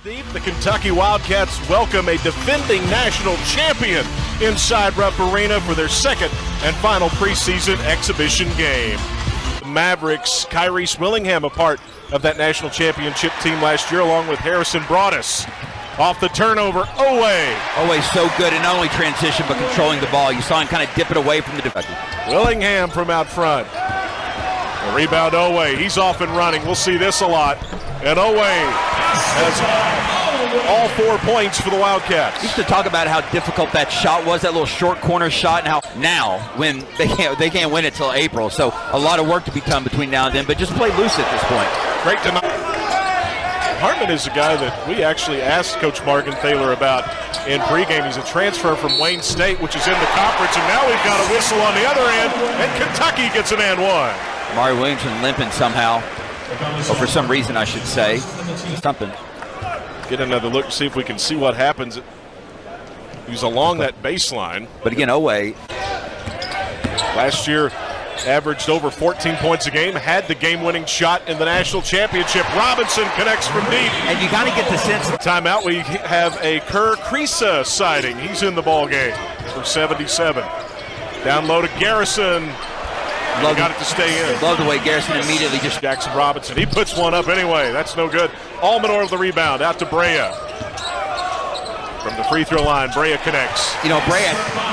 The Kentucky Wildcats welcome a defending national champion inside Rupp Arena for their second and final preseason exhibition game. The Mavericks, Kyrie Willingham, a part of that national championship team last year, along with Harrison Broadus. Off the turnover, Oweh's so good in not only transition but controlling the ball. You saw him kind of dip it away from the defender. Willingham from out front. The rebound, Oweh. He's off and running. We'll see this a lot. And Oweh has all 4 points for the Wildcats. We used to talk about how difficult that shot was, that little short corner shot, and how now when they can't win it till April. So a lot of work to be done between now and then, but just play loose at this point. Great tonight. Hartman is a guy that we actually asked Coach Morgenthaler about in pregame. He's a transfer from Wayne State, which is in the conference, and now we've got a whistle on the other end, and Kentucky gets an and one. Amari Williamson limping somehow, or for some reason I should say. Something. Get another look to see if we can see what happens. He's along that baseline. But again, Oweh last year averaged over 14 points a game, had the game-winning shot in the national championship. Robinson connects from deep. And you got to get the sense. Timeout, we have a Kerr-Kriisa sighting. He's in the ball game for 77. Down low to Garrison. Got it to stay in. Love the way Garrison immediately just... Jackson Robinson, he puts one up anyway. That's no good. Almanor with the rebound, out to Brea. From the free throw line, Brea connects. You know, Brea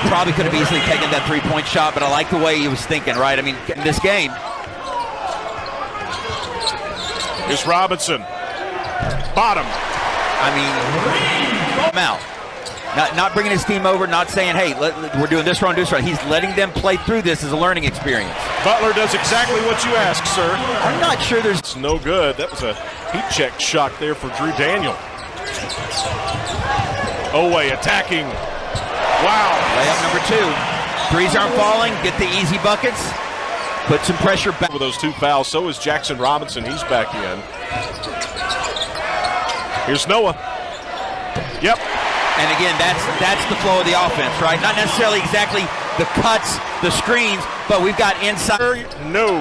probably could have easily taken that three-point shot, but I like the way he was thinking, right? I mean, in this game. Here's Robinson. Bottom. I mean, come out. Not bringing his team over, not saying, hey, we're doing this wrong, He's letting them play through this as a learning experience. Butler does exactly what you ask, sir. I'm not sure there's... It's no good. That was a heat check shot there for Drew Daniel. Oweh attacking. Wow. Layup number 2. Threes aren't falling. Get the easy buckets. Put some pressure back. With those 2 fouls, so is Jackson Robinson. He's back in. Here's Noah. Yep. And again, that's the flow of the offense, right? Not necessarily exactly the cuts, the screens, but we've got inside. No.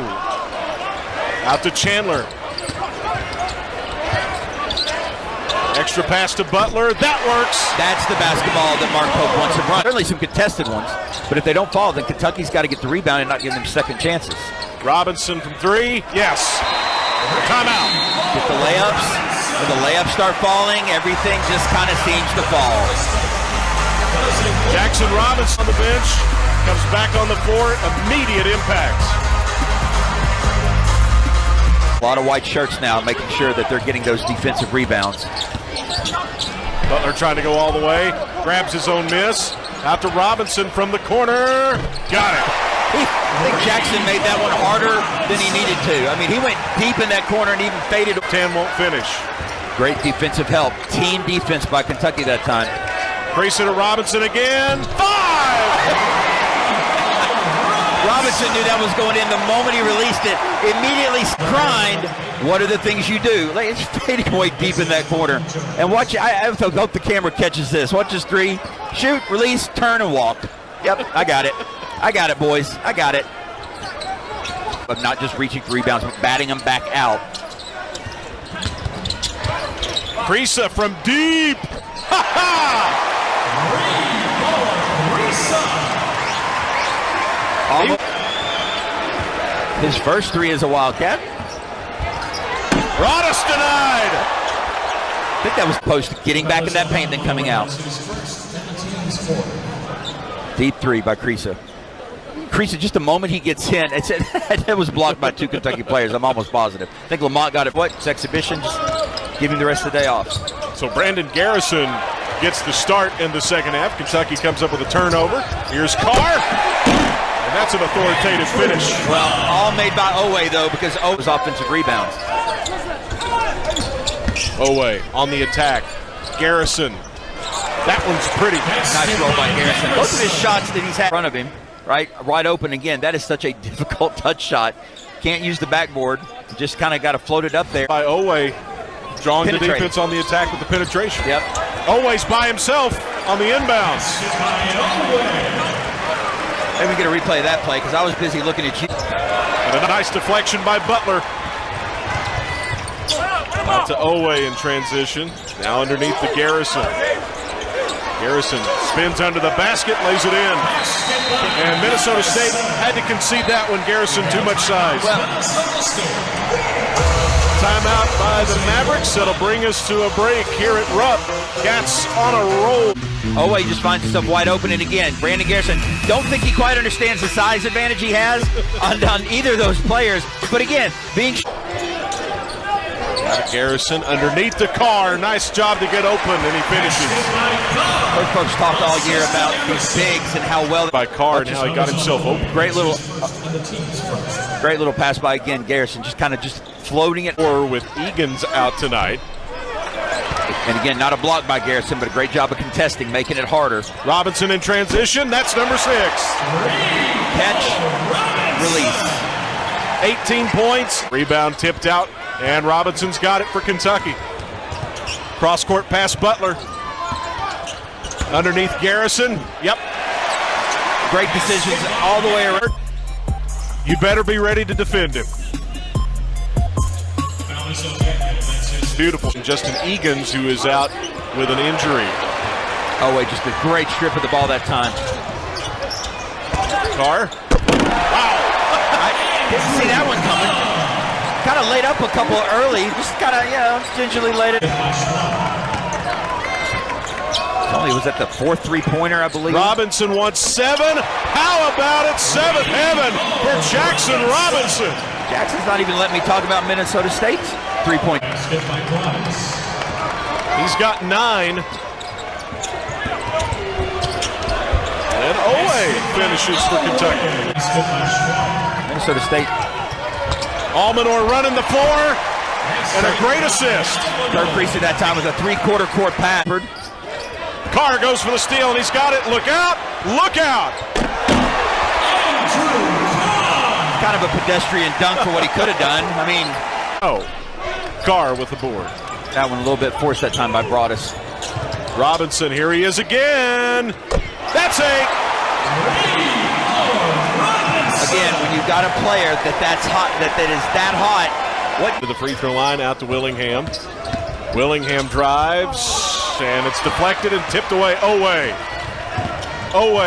Out to Chandler. Extra pass to Butler. That works. That's the basketball that Mark Pope wants to run. Certainly some contested ones, but if they don't fall, then Kentucky's got to get the rebound and not give them second chances. Robinson from 3. Yes. Timeout. Get the layups. When the layups start falling, everything just kind of seems to fall. Jackson Robinson on the bench. Comes back on the floor. Immediate impact. A lot of white shirts now, making sure that they're getting those defensive rebounds. Butler trying to go all the way. Grabs his own miss. Out to Robinson from the corner. Got it. I think Jackson made that one harder than he needed to. I mean, he went deep in that corner and even faded. 10 won't finish. Great defensive help. Team defense by Kentucky that time. Kriisa to Robinson again. 5! Robinson knew that was going in the moment he released it. Immediately grind. What are the things you do? Like, it's fading away deep in that corner. And watch, I hope the camera catches this. Watch this 3. Shoot, release, turn, and walk. Yep, I got it. I got it, boys. I got it. But not just reaching for rebounds, but batting them back out. Kriisa from deep. His first 3 is a Wildcat. Broadus denied. I think that was post getting back in that paint then coming out. Deep 3 by Kriisa. Kriisa, just the moment he gets in, it was blocked by 2 Kentucky players. I'm almost positive. I think Lamont got it. What? It's exhibition. Just give him the rest of the day off. So Brandon Garrison gets the start in the second half. Kentucky comes up with a turnover. Here's Carr. And that's an authoritative finish. Well, all made by Oweh, though, because Oweh's offensive rebounds. Oweh on the attack. Garrison. That one's pretty. Nice roll by Garrison. Both of his shots that he's had in front of him, right, wide open again. That is such a difficult touch shot. Can't use the backboard. Just kind of got to float it up there. By Oweh, drawing the defense on the attack with the penetration. Yep. Oweh's by himself on the inbounds. Maybe we get a replay of that play because I was busy looking at you. And a nice deflection by Butler. Out to Owe in transition. Now underneath the Garrison. Garrison spins under the basket, lays it in. And Minnesota State had to concede that one. Garrison, too much size. Timeout by the Mavericks. That'll bring us to a break here at Rupp. Cats on a roll. Owe just finds himself wide open, and again, Brandon Garrison, don't think he quite understands the size advantage he has on either of those players. But again, being... Garrison underneath the car. Nice job to get open, and he finishes. Those folks talked all year about these bigs and how well... By Carr and how he got himself open. Great little pass by, again, Garrison, just kind of floating it. Or with Egan's out tonight. And again, not a block by Garrison, but a great job of contesting, making it harder. Robinson in transition. That's number 6. Catch, release. 18 points. Rebound tipped out, and Robinson's got it for Kentucky. Cross-court pass Butler. Underneath Garrison. Yep. Great decisions all the way around. You better be ready to defend him. Beautiful. Justin Egan's, who is out with an injury. Oh, wait, just a great strip of the ball that time. Carr. Wow. I didn't see that one coming. Kind of laid up a couple early. Just kind of, gingerly laid it. Only was that the 4th three-pointer, I believe. Robinson wants 7. How about it? 7th heaven for Jackson Robinson. Jackson's not even letting me talk about Minnesota State's three-point. He's got 9. And Owe finishes for Kentucky. Minnesota State. Almanor running the floor, and a great assist. Third precinct that time was a 3/4 court pass. Carr goes for the steal, and he's got it. Look out! Look out! Kind of a pedestrian dunk for what he could have done. I mean... Carr with the board. That one a little bit forced that time by Broadus. Robinson, here he is again. That's 8. Again, when you've got a player that's hot, that is that hot, what? To the free throw line, out to Willingham. Willingham drives, and it's deflected and tipped away. Owe,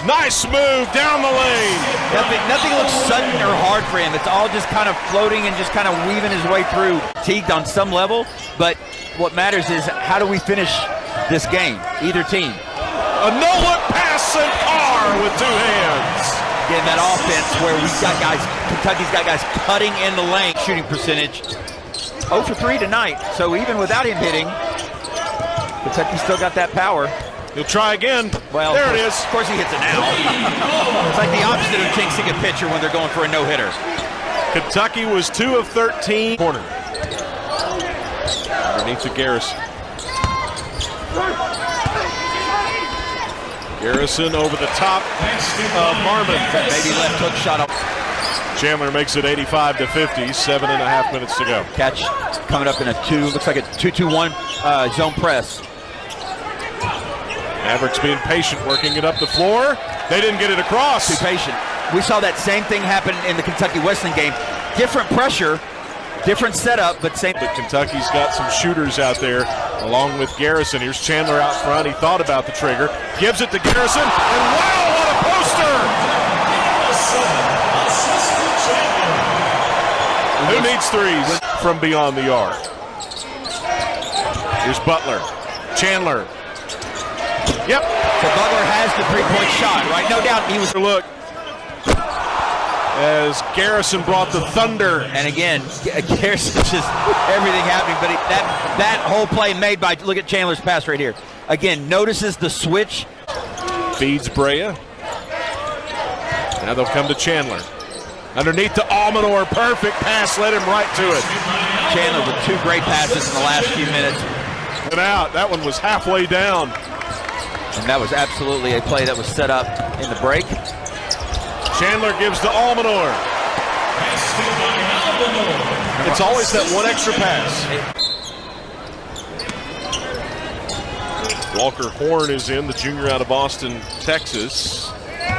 nice move down the lane. Nothing looks sudden or hard for him. It's all just kind of floating and just kind of weaving his way through. Teagued on some level, but what matters is how do we finish this game, either team. A no-look pass and Carr with 2 hands. Again, that offense where we've got guys, Kentucky's got guys cutting in the lane. Shooting percentage 0 for 3 tonight, so even without him hitting, Kentucky still got that power. He'll try again. Well, there it is. Of course he hits it now. It's like the opposite of jinxing a pitcher when they're going for a no-hitter. Kentucky was 2 of 13. Corner. Underneath the Garrison. Garrison over the top of Marmon. Maybe left hook shot up. Chandler makes it 85-50, 7.5 minutes to go. Catch coming up in a 2, looks like a 2-2-1 zone press. Mavericks being patient, working it up the floor. They didn't get it across. Too patient. We saw that same thing happen in the Kentucky Wesleyan game. Different pressure, different setup, but same. But Kentucky's got some shooters out there along with Garrison. Here's Chandler out front. He thought about the trigger. Gives it to Garrison. And wow, what a poster! Who needs threes from beyond the arc? Here's Butler. Chandler. Yep. So Butler has the three-point shot, right? No doubt he was. Look. As Garrison brought the thunder. And again, Garrison just everything happening. But that whole play made by, look at Chandler's pass right here. Again, notices the switch. Feeds Brea. Now they'll come to Chandler. Underneath to Almanor. Perfect pass led him right to it. Chandler with 2 great passes in the last few minutes. And out. That one was halfway down. And that was absolutely a play that was set up in the break. Chandler gives to Almanor. It's always that one extra pass. Walker Horn is in, the junior out of Austin, Texas.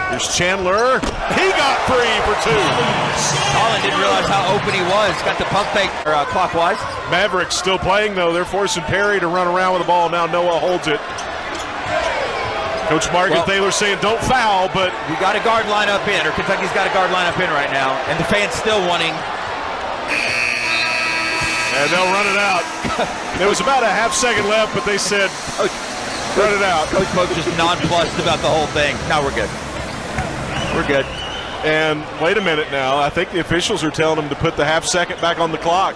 Here's Chandler. He got free for 2. Colin didn't realize how open he was. Got the pump fake clockwise. Mavericks still playing, though. They're forcing Perry to run around with the ball. Now Noah holds it. Coach Margaret Thaler saying don't foul, but we got a guard lineup in, or Kentucky's got a guard lineup in right now, and the fans still wanting. And they'll run it out. There was about a half-second left, but they said, run it out. Coach Pope just nonplussed about the whole thing. Now we're good. We're good. And wait a minute now. I think the officials are telling them to put the half-second back on the clock.